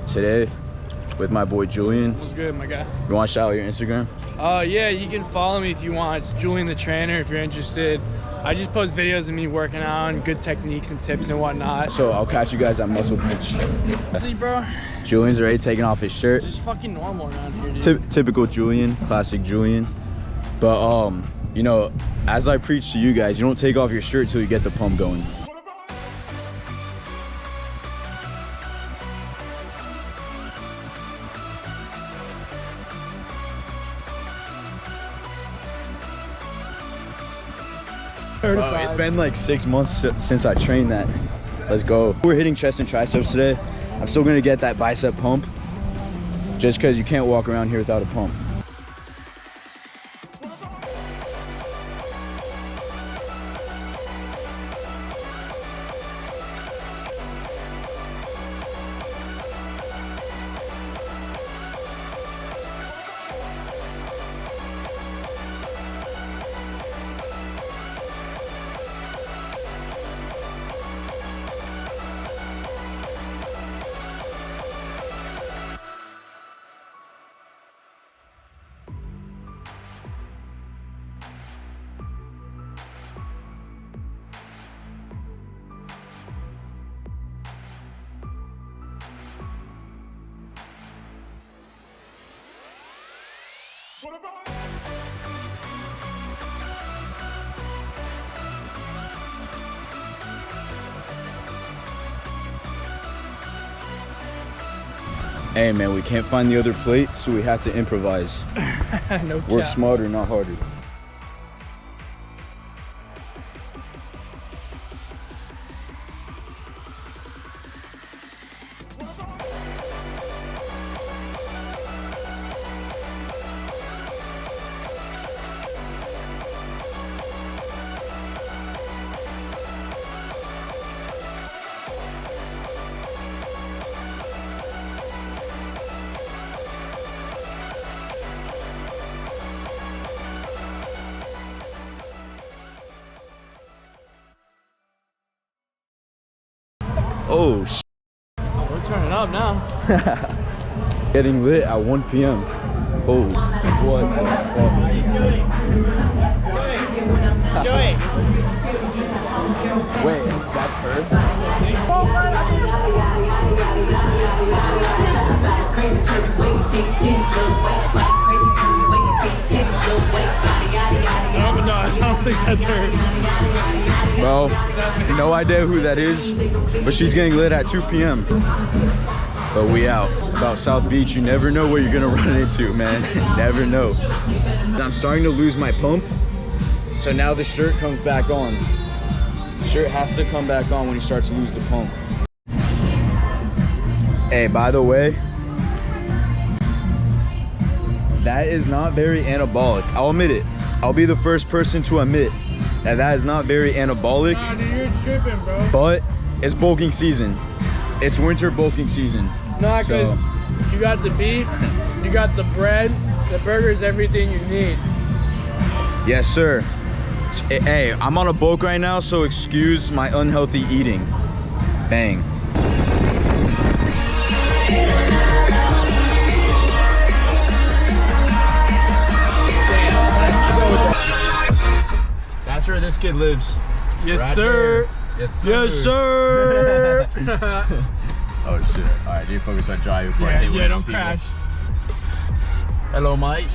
Today with my boy Julian. What's good, my guy? You want to shout out your Instagram? Yeah, you can follow me if you want. It's Julian the Trainer if you're interested. I just post videos of me working out and good techniques and tips and whatnot. So I'll catch you guys at Muscle Beach. See, bro? Julian's already taking off his shirt. It's just fucking normal around here, dude. Typical Julian, classic Julian. But you know, as I preach to you guys, you don't take off your shirt till you get the pump going. Bro, it's been like 6 months since I trained that. Let's go. We're hitting chest and triceps today. I'm still gonna get that bicep pump just because you can't walk around here without a pump. Hey man, we can't find the other plate, so we have to improvise. No Work cap. smarter, not harder. Oh, sh. We're turning up now. Getting lit at 1 p.m. Oh, what the fuck? Joey. Wait, that's her? No, I don't think that's her. Bro, no idea who that is, but she's getting lit at 2 p.m. But we out. About South Beach, you never know what you're gonna run into, man. Never know. I'm starting to lose my pump, so now the shirt comes back on. The shirt has to come back on when you start to lose the pump. Hey, by the way, that is not very anabolic. I'll admit it. I'll be the first person to admit that is not very anabolic. Nah, dude, you're tripping, bro. But it's bulking season. It's winter bulking season. Nah, because you got the beef, you got the bread, the burger's everything you need. Yes, sir. Hey, I'm on a bulk right now, so excuse my unhealthy eating. Bang. That's where this kid lives. Yes, Right sir. there. Yes, sir. Yes, sir. Oh shit. Alright, do you focus on driving before I hit one of don't these people? crash. Hello, Mike.